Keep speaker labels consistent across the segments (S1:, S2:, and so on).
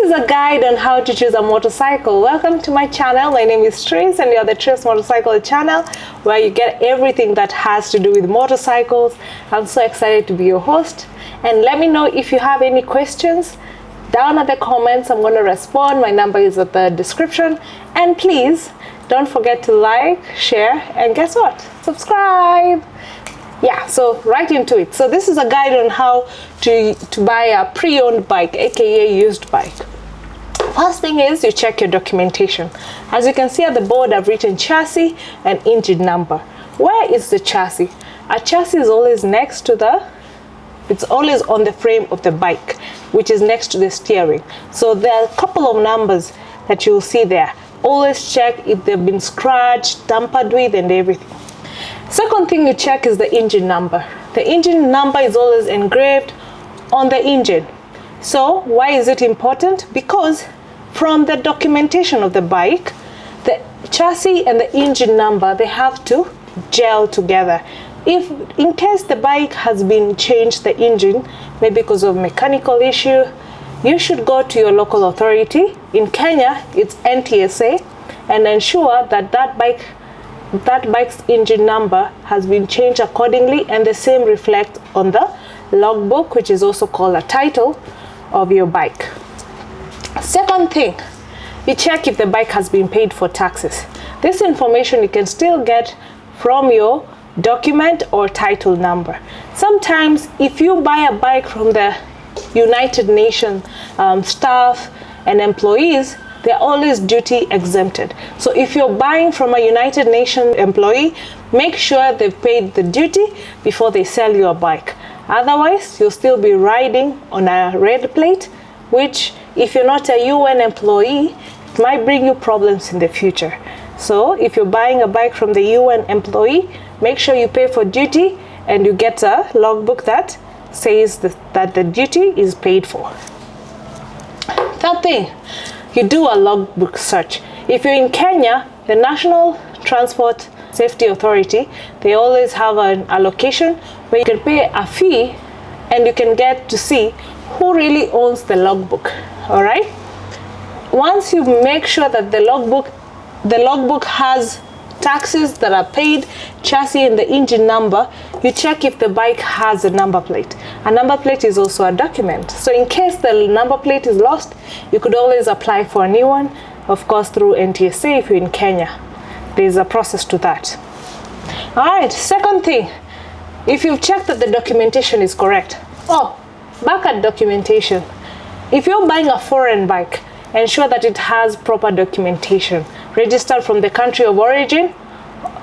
S1: is a guide on how to choose a motorcycle. Welcome to my channel. My name is Trace and you're the Trace Motorcycle channel, where you get everything that has to do with motorcycles. I'm so excited to be your host, and let me know if you have any questions down at the comments. I'm going to respond. My number is at the description, and please don't forget to like, share, and guess what? Subscribe. Yeah, so right into it. So this is a guide on how to buy a pre-owned bike, aka used bike. First thing is you check your documentation. As you can see at the board, I've written chassis and engine number. Where is the chassis? A chassis is always next to it's always on the frame of the bike, which is next to the steering. So there are a couple of numbers that you'll see there. Always check if they've been scratched, tampered with, and everything. Second thing you check is the engine number. The engine number is always engraved on the engine. So why is it important? Because from the documentation of the bike, the chassis and the engine number, they have to gel together. If in case the bike has been changed, the engine, maybe because of mechanical issue, you should go to your local authority. In Kenya, it's NTSA, and ensure that that bike's engine number has been changed accordingly, and the same reflect on the logbook, which is also called a title of your bike. Second thing, you check if the bike has been paid for taxes. This information you can still get from your document or title number. Sometimes if you buy a bike from the United Nations staff and employees, they're always duty exempted. So if you're buying from a United Nations employee, make sure they've paid the duty before they sell you a bike. Otherwise, you'll still be riding on a red plate, which if you're not a UN employee, it might bring you problems in the future. So if you're buying a bike from the UN employee, make sure you pay for duty and you get a logbook that says that the duty is paid for. Third thing, you do a logbook search. If you're in Kenya, the National Transport Safety Authority, they always have an allocation where you can pay a fee and you can get to see who really owns the logbook. All right. Once you make sure that the logbook has taxes that are paid, chassis, and the engine number, you check if the bike has a number plate. A number plate is also a document. So in case the number plate is lost, you could always apply for a new one, of course through NTSA if you're in Kenya. There's a process to that. All right, second thing, if you've checked that the documentation is correct. Oh, back at documentation. If you're buying a foreign bike, ensure that it has proper documentation. Registered from the country of origin,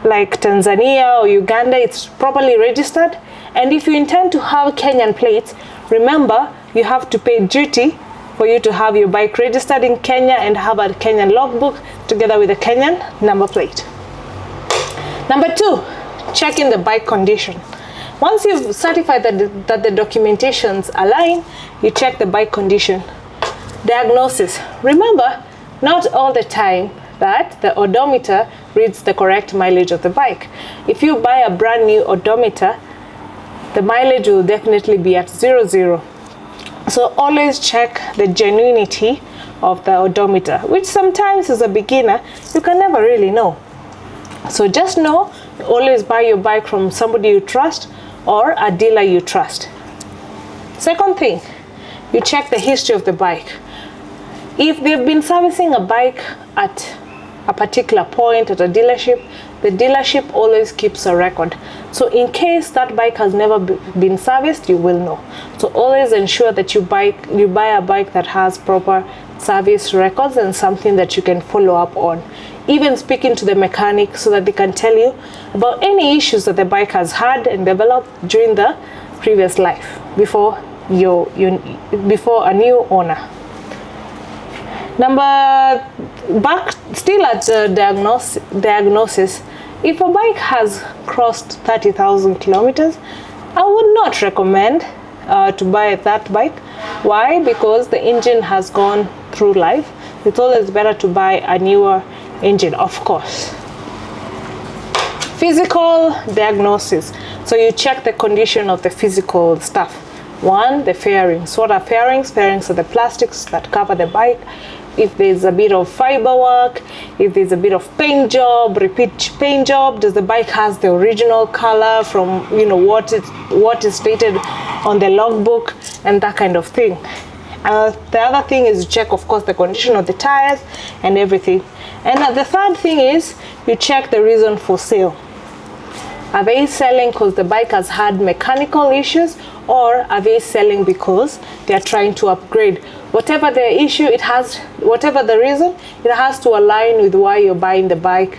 S1: like Tanzania or Uganda, it's properly registered. And if you intend to have Kenyan plates, remember you have to pay duty for you to have your bike registered in Kenya and have a Kenyan logbook together with a Kenyan number plate. Number two, check in the bike condition. Once you've certified that the documentations align, you check the bike condition. Diagnosis. Remember, not all the time that the odometer reads the correct mileage of the bike. If you buy a brand new odometer, the mileage will definitely be at 00. So always check the genuinity of the odometer, which sometimes as a beginner, you can never really know. So just know, always buy your bike from somebody you trust or a dealer you trust. Second thing, you check the history of the bike. If they've been servicing a bike at a particular point at a dealership, the dealership always keeps a record. So in case that bike has never been serviced, you will know. So always ensure that you buy a bike that has proper service records and something that you can follow up on. Even speaking to the mechanic so that they can tell you about any issues that the bike has had and developed during the previous life before a new owner. Back still at diagnosis, if a bike has crossed 30,000 kilometers, I would not recommend to buy that bike. Why? Because the engine has gone through life. It's always better to buy a newer engine, of course. Physical diagnosis. So you check the condition of the physical stuff. One, the fairings. What are fairings? Fairings are the plastics that cover the bike. If there's a bit of fiber work, if there's a bit of paint job, repeat paint job, does the bike has the original color from what is stated on the logbook, and that kind of thing. The other thing is check, of course, the condition of the tires and everything. And the third thing is you check the reason for sale. Are they selling because the bike has had mechanical issues, or are they selling because they are trying to upgrade? Whatever the issue, whatever the reason, it has to align with why you're buying the bike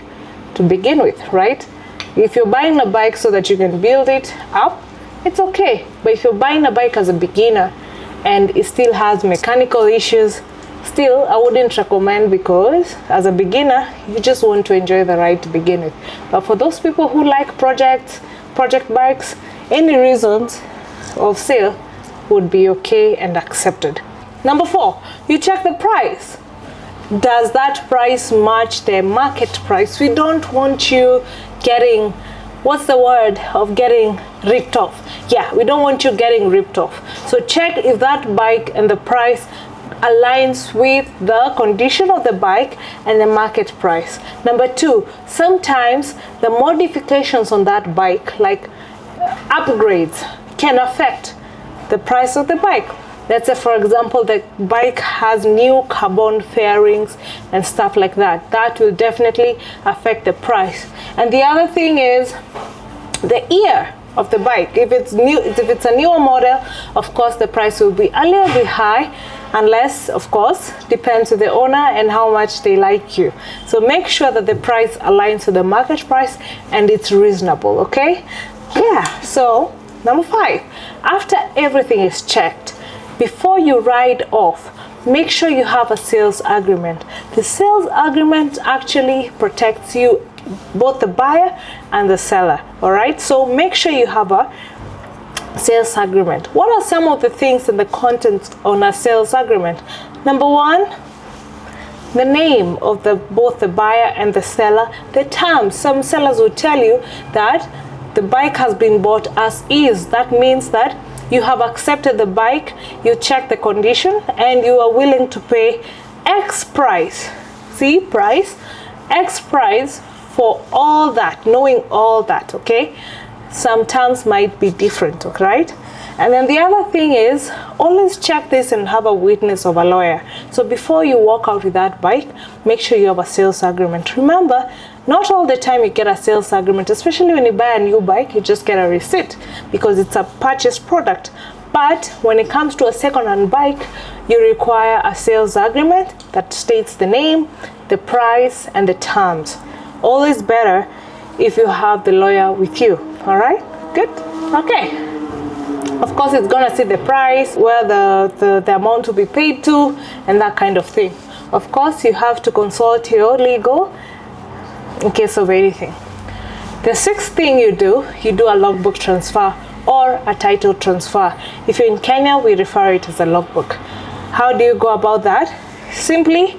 S1: to begin with, right? If you're buying a bike so that you can build it up, it's okay. But if you're buying a bike as a beginner and it still has mechanical issues, still I wouldn't recommend, because as a beginner you just want to enjoy the ride to begin with. But for those people who like project bikes, any reasons of sale would be okay and accepted. Number 4, you check the price. Does that price match the market price? We don't want you getting, what's the word of getting ripped off? Yeah, we don't want you getting ripped off. So check if that bike and the price aligns with the condition of the bike and the market price. Number 2, sometimes the modifications on that bike, like upgrades, can affect the price of the bike. Let's say, for example, the bike has new carbon fairings and stuff like that. That will definitely affect the price. And the other thing is the year of the bike. If it's a newer model, of course the price will be a little bit high, unless, of course, depends on the owner and how much they like you. So make sure that the price aligns to the market price and it's reasonable, okay? Yeah, so number 5, after everything is checked, before you ride off, make sure you have a sales agreement. The sales agreement actually protects you, both the buyer and the seller, all right? So make sure you have a sales agreement. What are some of the things in the contents on a sales agreement? Number 1, the name of both the buyer and the seller, the terms. Some sellers will tell you that the bike has been bought as is. That means that you have accepted the bike, you check the condition, and you are willing to pay X price. See, price, X price for all that, knowing all that, okay? Some terms might be different, right? And then the other thing is, always check this and have a witness of a lawyer. So before you walk out with that bike, make sure you have a sales agreement. Remember, not all the time you get a sales agreement, especially when you buy a new bike, you just get a receipt because it's a purchased product. But when it comes to a second-hand bike, you require a sales agreement that states the name, the price, and the terms. Always better if you have the lawyer with you. All right, good, okay. Of course, it's gonna see the price, where the amount to be paid to, and that kind of thing. Of course, you have to consult your legal in case of anything. The 6th thing you do a logbook transfer or a title transfer. If you're in Kenya, we refer it as a logbook. How do you go about that? Simply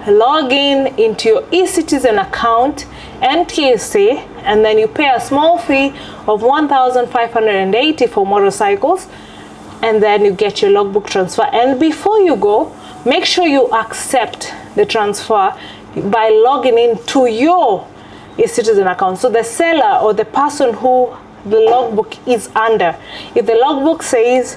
S1: log in into your eCitizen account, NTSA, and then you pay a small fee of 1,580 for motorcycles, and then you get your logbook transfer. And before you go, make sure you accept the transfer by logging in to your eCitizen account. So the seller or the person who the logbook is under, if the logbook says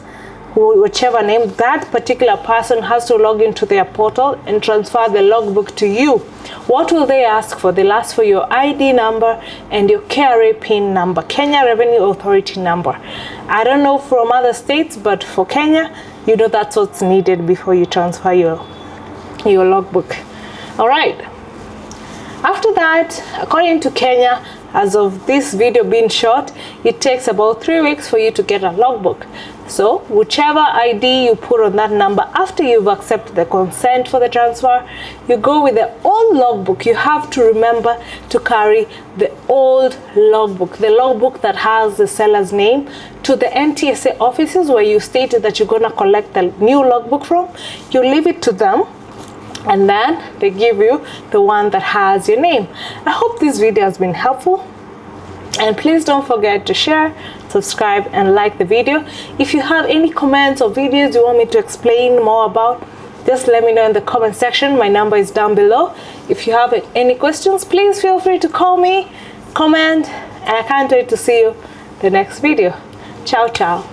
S1: whichever name, that particular person has to log into their portal and transfer the logbook to you. What will they ask for? They'll ask for your ID number and your KRA PIN number, Kenya Revenue Authority number. I don't know from other states, but for Kenya, you know that's what's needed before you transfer your logbook. All right. After that, according to Kenya, as of this video being shot, it takes about 3 weeks for you to get a logbook. So whichever ID you put on that number after you've accepted the consent for the transfer, you go with the old logbook. You have to remember to carry the old logbook, the logbook that has the seller's name, to the NTSA offices where you stated that you're going to collect the new logbook from. You leave it to them, and then they give you the one that has your name. I hope this video has been helpful, and please don't forget to share, subscribe and like the video. If you have any comments or videos you want me to explain more about, just let me know in the comment section. My number is down below. If you have any questions, please feel free to call me, comment, and I can't wait to see you in the next video. Ciao, ciao.